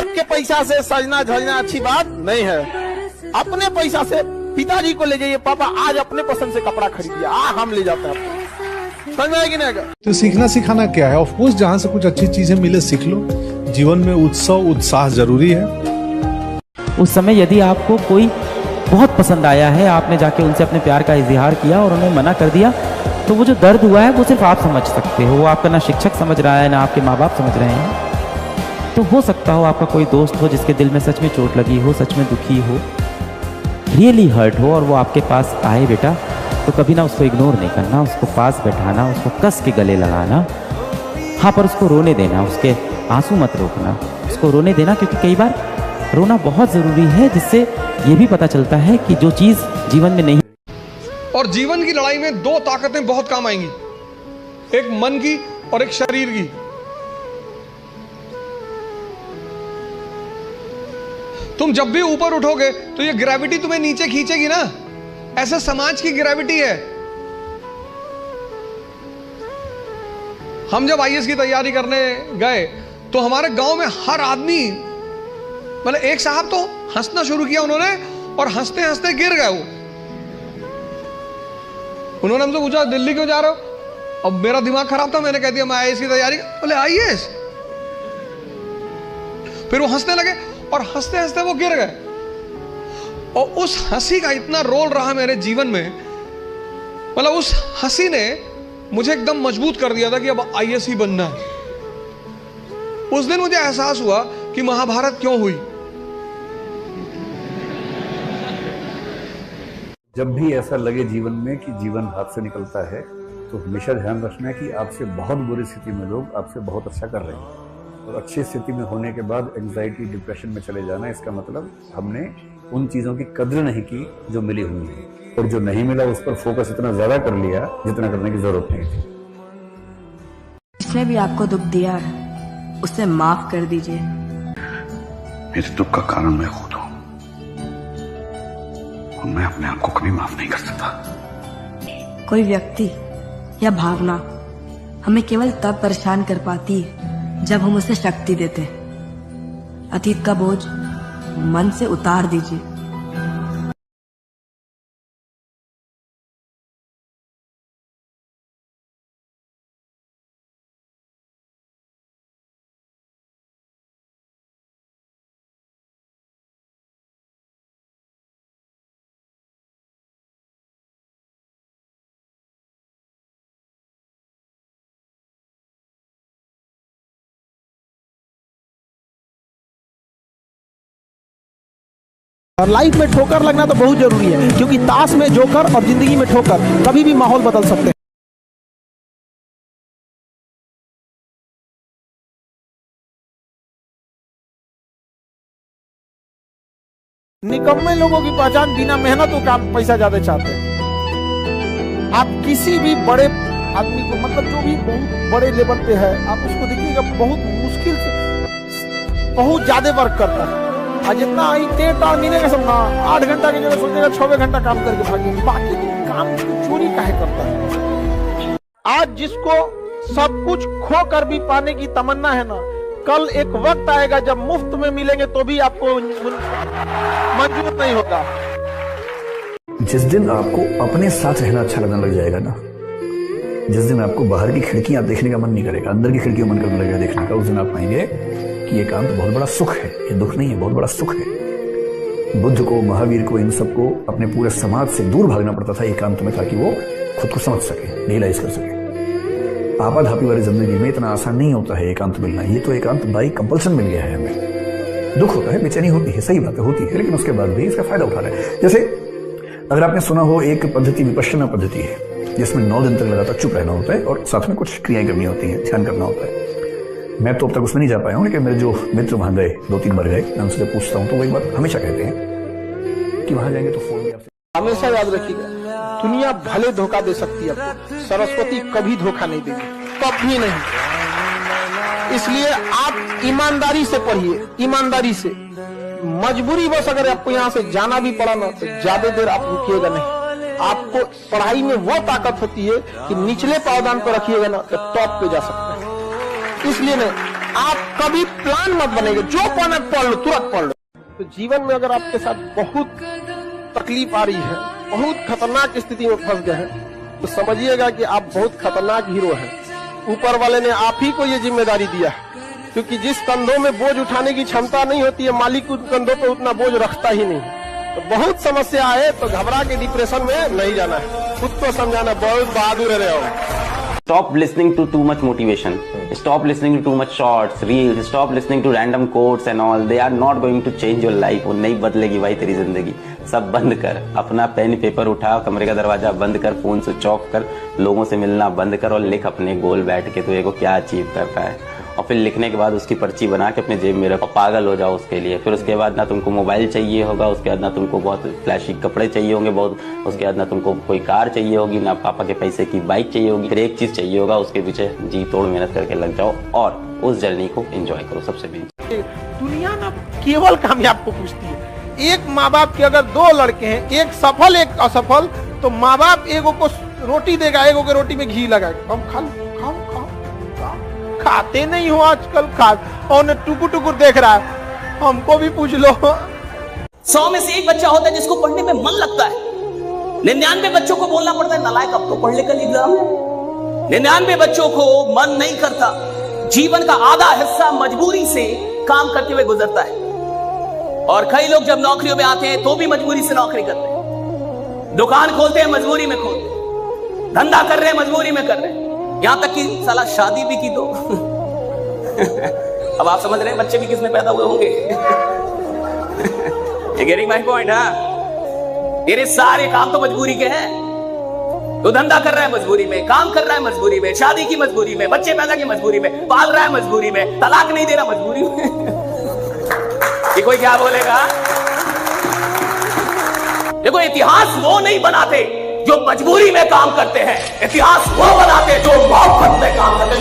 बाप के पैसा से सजना धजना अच्छी बात नहीं है। अपने पैसा से पिताजी को ले जाइए, पापा आज अपने पसंद से कपड़ा खरीदिए, हम ले जाते हैं। समझ में आएगी नहीं? तो सीखना सिखाना क्या है? ऑफ कोर्स जहाँ से कुछ अच्छी चीजें मिले सीख लो। जीवन में उत्सव उत्साह जरूरी है। उस समय यदि आपको कोई बहुत पसंद आया है, आपने जाके उनसे अपने प्यार का इजहार किया और उन्हें मना कर दिया, तो वो जो दर्द हुआ है वो सिर्फ आप समझ सकते हो। वो आपका ना शिक्षक समझ रहा है, ना आपके माँ बाप समझ रहे हैं। तो हो सकता हो आपका कोई दोस्त हो जिसके दिल में सच में चोट लगी हो, सच में दुखी हो, रियली हर्ट हो, और वो आपके पास आए बेटा, तो कभी ना उसको इग्नोर नहीं करना, उसको पास बैठाना, उसको कस के गले लगाना। हाँ, पर उसको रोने देना, उसके आंसू मत रोकना, उसको रोने देना, क्योंकि कई बार रोना बहुत ज़रूरी है, जिससे ये भी पता चलता है कि जो चीज़ जीवन में नहीं। और जीवन की लड़ाई में दो ताकतें बहुत काम आएंगी, एक मन की और एक शरीर की। तुम जब भी ऊपर उठोगे तो ये ग्रेविटी तुम्हें नीचे खींचेगी ना, ऐसा समाज की ग्रेविटी है। हम जब आईएएस की तैयारी करने गए तो हमारे गांव में हर आदमी, मतलब एक साहब तो हंसना शुरू किया उन्होंने, और हंसते हंसते गिर गए वो। उन्होंने हमसे पूछा दिल्ली क्यों जा रहे हो? अब मेरा दिमाग खराब था, मैंने कह दिया मैं आईएएस की तैयारी। बोले आईएएस? फिर वो हंसने लगे और हंसते हंसते वो गिर गए। और उस हंसी का इतना रोल रहा मेरे जीवन में, मतलब उस हंसी ने मुझे एकदम मजबूत कर दिया था कि अब आईएएस ही बनना है। उस दिन मुझे एहसास हुआ कि महाभारत क्यों हुई। जब भी ऐसा लगे जीवन में कि जीवन हाथ से निकलता है, तो हमेशा ध्यान रखना है कि आपसे बहुत बुरी स्थिति में लोग आपसे बहुत अच्छा कर रहे हैं, और अच्छी स्थिति में होने के बाद एंजाइटी डिप्रेशन में चले जाना, इसका मतलब हमने उन चीज़ों की कद्र नहीं की जो मिली हुई है, और जो नहीं मिला उस पर फोकस इतना ज़्यादा कर लिया जितना करने की जरूरत नहीं थी। जिसने भी आपको दुख दिया है उसे माफ कर दीजिए। मेरे दुख का कारण मैं खुद हूं, और मैं अपने आप को कभी माफ नहीं कर सकता। कोई व्यक्ति या भावना हमें केवल तब परेशान कर पाती है जब हम उसे शक्ति देते हैं। अतीत का बोझ मन से उतार दीजिए। और लाइफ में ठोकर लगना तो बहुत जरूरी है, क्योंकि ताश में जोकर और जिंदगी में ठोकर कभी भी माहौल बदल सकते हैं। निकम्मे लोगों की पहचान बिना मेहनत और काम पैसा ज्यादा चाहते हैं। आप किसी भी बड़े आदमी को, मतलब जो भी बहुत बड़े लेवल पे है, आप उसको देखिएगा बहुत मुश्किल से बहुत ज्यादा वर्क करता है। आज जितना महीने का समझना 8 घंटा की जगह सोचेगा 6 घंटा काम करके भागेंगे, बाकी काम चोरी काहे करता है। आज जिसको सब कुछ खो कर भी पाने की तमन्ना है ना, कल एक वक्त आएगा जब मुफ्त में मिलेंगे तो भी आपको मंजूर नहीं होगा। जिस दिन आपको अपने साथ रहना अच्छा लगने लग जाएगा ना, जिस दिन आपको बाहर की खिड़कियां देखने का मन नहीं करेगा, अंदर की खिड़कियां मन करने लगेगा देखने का, उस दिन आप पाएंगे कि ये काम तो बहुत बड़ा सुख है, ये दुख नहीं है, बहुत बड़ा सुख है। बुद्ध को, महावीर को, इन सबको अपने पूरे समाज से दूर भागना पड़ता था एकांत में, ताकि वो खुद को समझ सके, रियलाइज कर सके। आपाधापी वाली जिंदगी में इतना आसान नहीं होता है एकांत मिलना। ये तो एकांत बाई कंपल्सन मिल गया है हमें। दुख होता है, बेचैनी होती है, सही बात है, होती है, लेकिन उसके बाद भी इसका फायदा उठा रहे हैं। जैसे अगर आपने सुना हो, एक पद्धति विपश्यना पद्धति है, जिसमें 9 दिन तक लगातार चुप रहना होता है और साथ में कुछ क्रियाएं करनी होती हैं, ध्यान करना होता है। मैं तो अब तक उसमें नहीं जा पाया हूं, लेकिन मेरे जो मित्र वहां गए, 2-3 बार गए, मैं उनसे पूछता हूं तो वो एक बात हमेशा कहते हैं कि वहां जाएंगे तो फोन भी आपसे। हमेशा याद रखिएगा, दुनिया भले धोखा दे सकती है आपको, सरस्वती कभी धोखा नहीं देगी, कभी नहीं। इसलिए आप ईमानदारी से पढ़िए, ईमानदारी से। मजबूरी बस अगर आपको यहाँ से जाना भी पड़ा ना, तो ज्यादा देर आप रुकिएगा नहीं। आपको पढ़ाई में वो ताकत होती है कि निचले पावदान पर रखिएगा ना तो टॉप पे जा सकते हैं। इसलिए नहीं, आप कभी प्लान मत बनेंगे, जो पढ़ना पढ़ लो, तुरंत पढ़ लो। तो जीवन में अगर आपके साथ बहुत तकलीफ आ रही है, बहुत खतरनाक स्थिति में फंस गए हैं, तो समझिएगा कि आप बहुत खतरनाक हीरो हैं। ऊपर वाले ने आप ही को ये जिम्मेदारी दिया है, क्योंकि जिस कंधों में बोझ उठाने की क्षमता नहीं होती है, मालिक उन कंधों पे उतना बोझ रखता ही नहीं। तो बहुत समस्या है, तो घबरा के डिप्रेशन में नहीं जाना है, खुद को समझाना, बहुत बहादुर रहे हो। Stop listening to too much motivation. Stop listening to too much shorts, reels. Stop listening to random quotes and all. They are not going to change your life. वो नहीं बदलेगी भाई तेरी जिंदगी। सब बंद कर, अपना पेन पेपर उठा, कमरे का दरवाजा बंद कर, फोन स्विच ऑफ कर, लोगों से मिलना बंद कर और लिख अपने गोल बैठ के तू को क्या अचीव करता है। और फिर लिखने के बाद उसकी पर्ची बना के अपने जेब में रखो, पागल हो जाओ उसके लिए। फिर उसके बाद ना तुमको मोबाइल चाहिए होगा, उसके बाद ना तुमको बहुत फ्लैशी कपड़े चाहिए होंगे बहुत, उसके बाद ना तुमको कोई कार चाहिए होगी, ना पापा के पैसे की बाइक चाहिए होगी। फिर एक चीज चाहिए होगा, उसके पीछे जी तोड़ मेहनत करके लग जाओ और उस जर्नी को एंजॉय करो। सबसे मेन दुनिया ना केवल कामयाब को पूछती है। एक माँ बाप के अगर दो लड़के हैं, एक सफल एक असफल, तो माँ बाप एगो को रोटी देगा, एगो के रोटी में घी लगाएगा, हम खाओ खाओ खाओ, खाते नहीं हो आजकल, खा और टुकुर टुकुर देख रहा है, हमको भी पूछ लो। 100 में से एक बच्चा होता है जिसको पढ़ने में मन लगता है। 99 बच्चों को बोलना पड़ता है नालायक अब तो पढ़ ले कल एग्जाम है। 99 बच्चों को मन नहीं करता। जीवन का आधा हिस्सा मजबूरी से काम करते हुए गुजरता है और कई लोग जब नौकरियों में आते हैं तो भी मजबूरी से नौकरी करते हैं, दुकान खोलते हैं मजबूरी में खोलते हैं, धंधा कर रहे हैं मजबूरी में कर रहे हैं, यहां तक कि साला शादी भी की तो अब आप समझ रहे हैं बच्चे भी किसमें पैदा हुए होंगे। Getting my point? हाँ, तेरे सारे काम तो मजबूरी के हैं। तो धंधा कर रहा है मजबूरी में, काम कर रहा है मजबूरी में, शादी की मजबूरी में, बच्चे पैदा की मजबूरी में, पाल रहा है मजबूरी में, तलाक नहीं दे रहा मजबूरी में। ये कोई क्या बोलेगा? देखो इतिहास वो नहीं बनाते जो मजबूरी में काम करते हैं, इतिहास वो बनाते जो मोहब्बत में काम करते हैं।